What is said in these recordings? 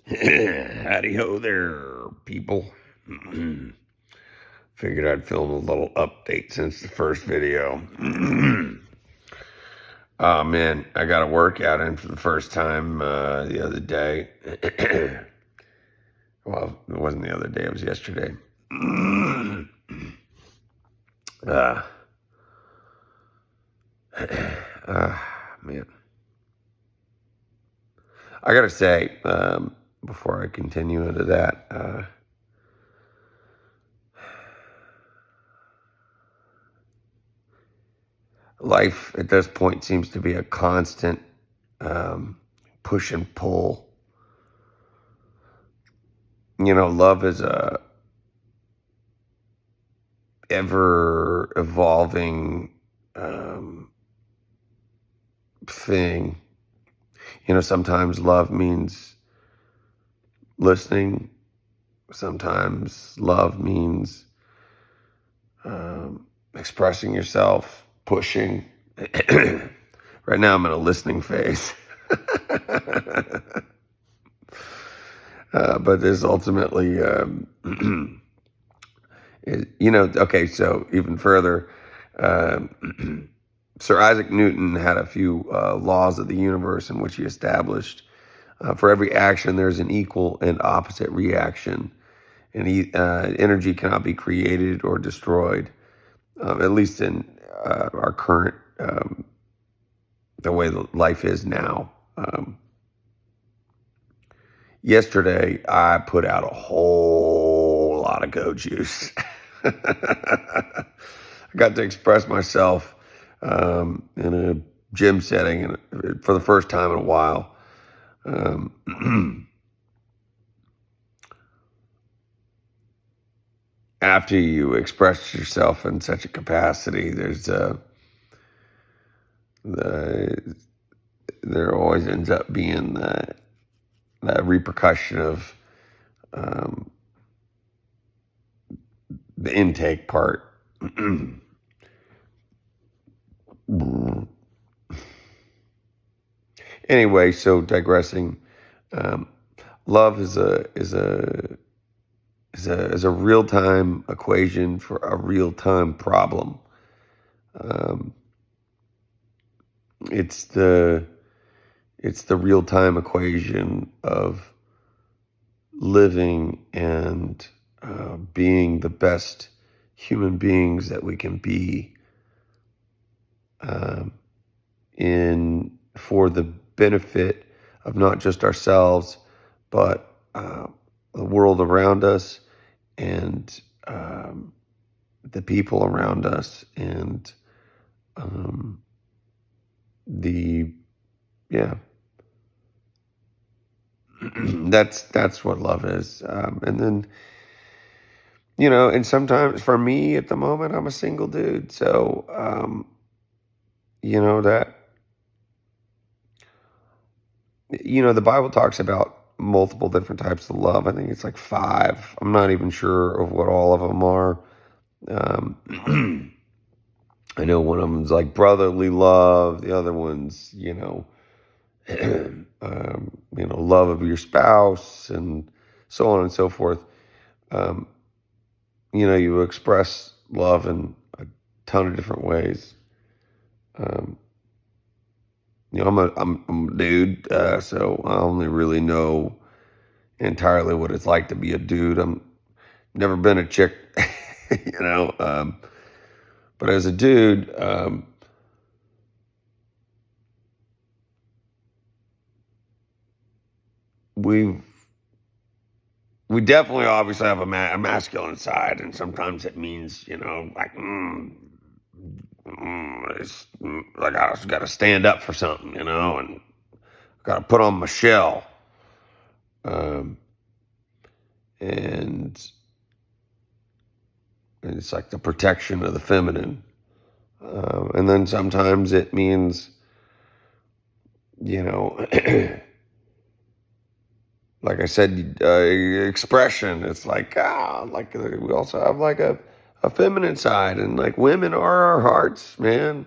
Howdy ho there, people. Figured I'd film a little update since the first video. Oh man, I got a workout in for the first time the other day. Well, it wasn't the other day, it was yesterday. uh, Man. I gotta say, before I continue into that, life at this point seems to be a constant push and pull. You know, love is a ever evolving thing. You know, sometimes love means listening. Sometimes love means expressing yourself, pushing. Right now, I'm in a listening phase. But there's ultimately, you know, okay, so even further, Sir Isaac Newton had a few laws of the universe in which he established for every action, there's an equal and opposite reaction. And energy cannot be created or destroyed, at least in our current, the way life is now. Yesterday, I put out a whole lot of go juice. I got to express myself in a gym setting for the first time in a while. After you express yourself in such a capacity, there always ends up being that repercussion of the intake part. Anyway, so digressing, love is a real-time equation for a real-time problem. It's the real-time equation of living and being the best human beings that we can be, for the benefit of not just ourselves, but the world around us and the people around us, and that's what love is. And then, you know, and sometimes for me at the moment, I'm a single dude, so you know that. You know, the Bible talks about multiple different types of love. I think it's like 5. I'm not even sure of what all of them are. I know one of them's like brotherly love. The other one's, you know, love of your spouse, and so on and so forth. You know, you express love in a ton of different ways. You know, I'm a dude, so I only really know entirely what it's like to be a dude. I'm never been a chick, you know. But as a dude, we definitely obviously have a masculine side, and sometimes it means, you know, like it's like I just got to stand up for something, you know, and got to put on my shell. And it's like the protection of the feminine. And then sometimes it means, you know, like I said, expression. It's like, we also have like a feminine side, and like women are our hearts, man.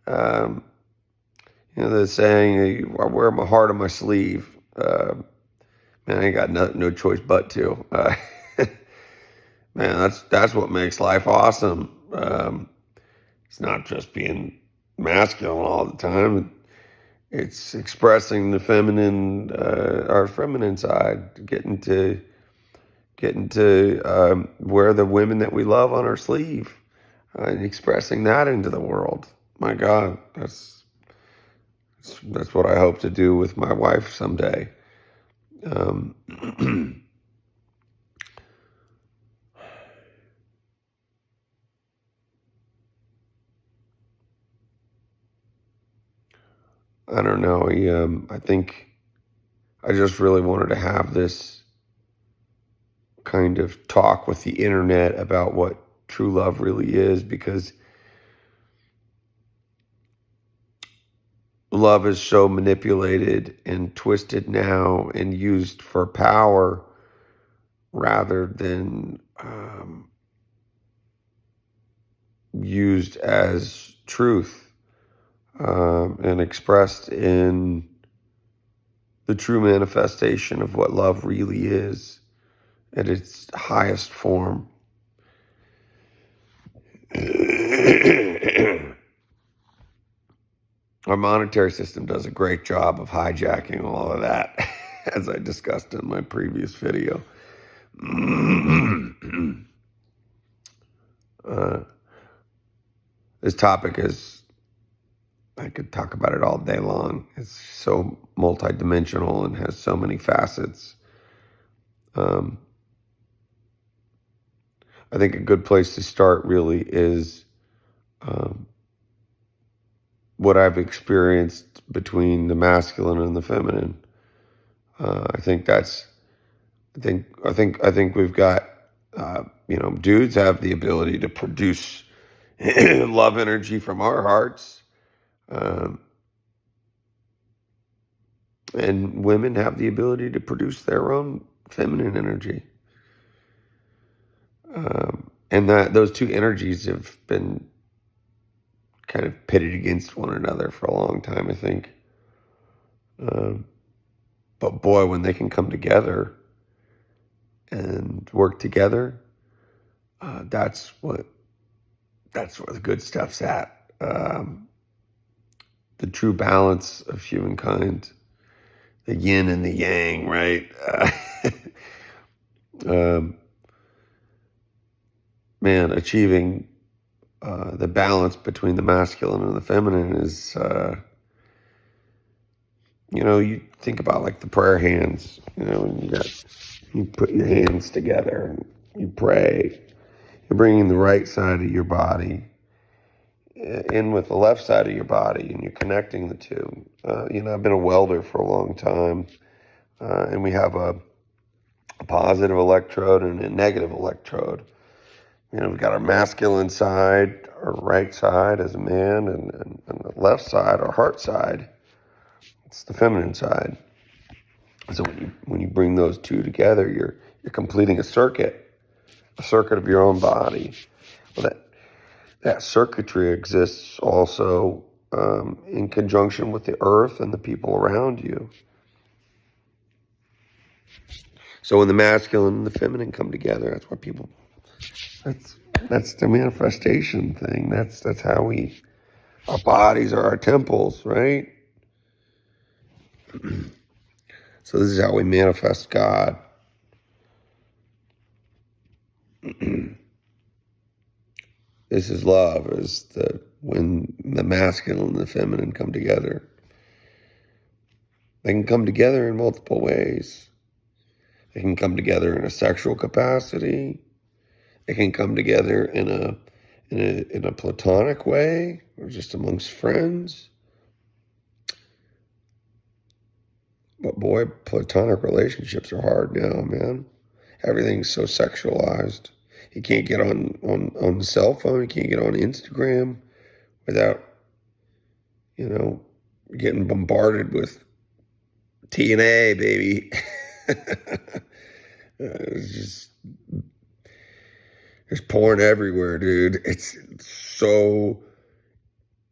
You know, the saying, I wear my heart on my sleeve. Man, I ain't got no choice but to. Man, that's what makes life awesome. It's not just being masculine all the time. It's expressing the feminine, our feminine side, getting to wear the women that we love on our sleeve, and expressing that into the world. My God, that's what I hope to do with my wife someday. Um, I don't know. I think I just really wanted to have this kind of talk with the internet about what true love really is, because love is so manipulated and twisted now and used for power rather than used as truth, and expressed in the true manifestation of what love really is at its highest form. Our monetary system does a great job of hijacking all of that, as I discussed in my previous video. This topic is, I could talk about it all day long. It's so multidimensional and has so many facets. I think a good place to start really is what I've experienced between the masculine and the feminine. I think we've got, dudes have the ability to produce love energy from our hearts, and women have the ability to produce their own feminine energy. And that those two energies have been kind of pitted against one another for a long time, I think. But boy, when they can come together and work together, that's where the good stuff's at. The true balance of humankind, the yin and the yang, right? Man, achieving the balance between the masculine and the feminine is, you think about like the prayer hands, and you put your hands together and you pray. You're bringing the right side of your body in with the left side of your body, and you're connecting the two. I've been a welder for a long time, and we have a positive electrode and a negative electrode. We've got our masculine side, our right side as a man, and the left side, our heart side. It's the feminine side. So when you bring those two together, you're completing a circuit of your own body. Well, that circuitry exists also in conjunction with the earth and the people around you. So when the masculine and the feminine come together, that's what people. That's the manifestation thing. That's how our bodies are our temples, right? So this is how we manifest God. This is love, when the masculine and the feminine come together. They can come together in multiple ways. They can come together in a sexual capacity. They can come together in a platonic way, or just amongst friends. But boy, platonic relationships are hard now, man. Everything's so sexualized. You can't get on the cell phone. You can't get on Instagram without, getting bombarded with TNA, baby. It's just, there's porn everywhere, dude. It's so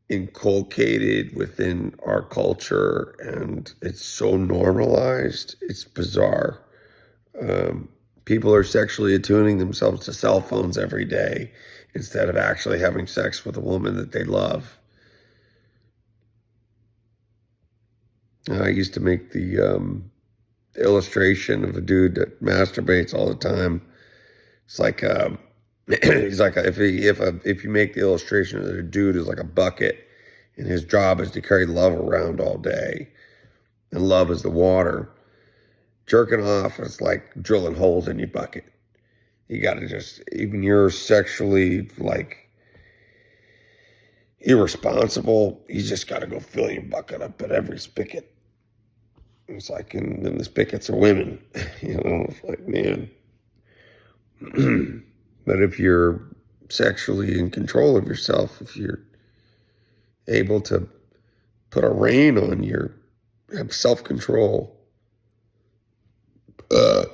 inculcated within our culture, and it's so normalized. It's bizarre. People are sexually attuning themselves to cell phones every day instead of actually having sex with a woman that they love. I used to make the illustration of a dude that masturbates all the time. It's like he's like if you make the illustration that a dude is like a bucket, and his job is to carry love around all day, and love is the water. Jerking off is like drilling holes in your bucket. You got to just, even you're sexually like irresponsible, you just got to go fill your bucket up at every spigot. It's like, and then the spigots are women, it's like, man. But if you're sexually in control of yourself, if you're able to put a rein on have self-control,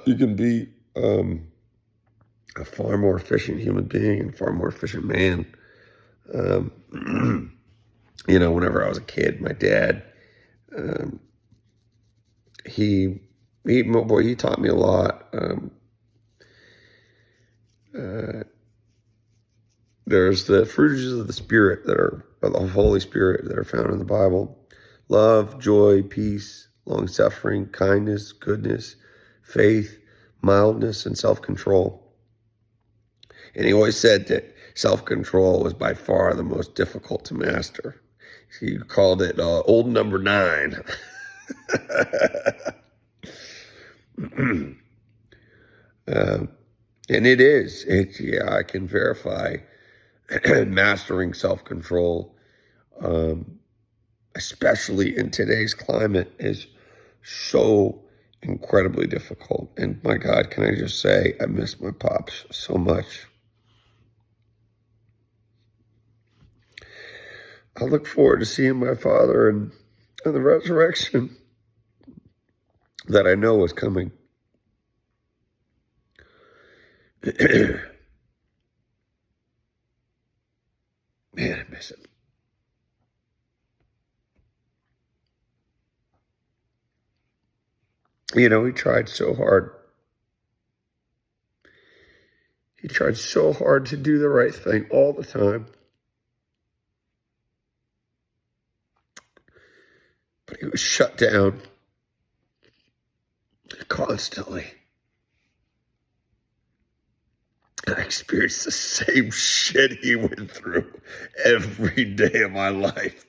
you can be a far more efficient human being and far more efficient man. Whenever I was a kid, my dad, he taught me a lot. There's the fruits of the Spirit of the Holy Spirit that are found in the Bible: love, joy, peace, long-suffering, kindness, goodness, faith, mildness, and self-control. And he always said that self-control was by far the most difficult to master. He called it old number 9. And it is. I can verify mastering self-control, especially in today's climate, is so incredibly difficult. And my God, can I just say, I miss my pops so much. I look forward to seeing my father and the resurrection that I know is coming. Man, I miss him. He tried so hard. He tried so hard to do the right thing all the time. But he was shut down constantly. And I experienced the same shit he went through every day of my life.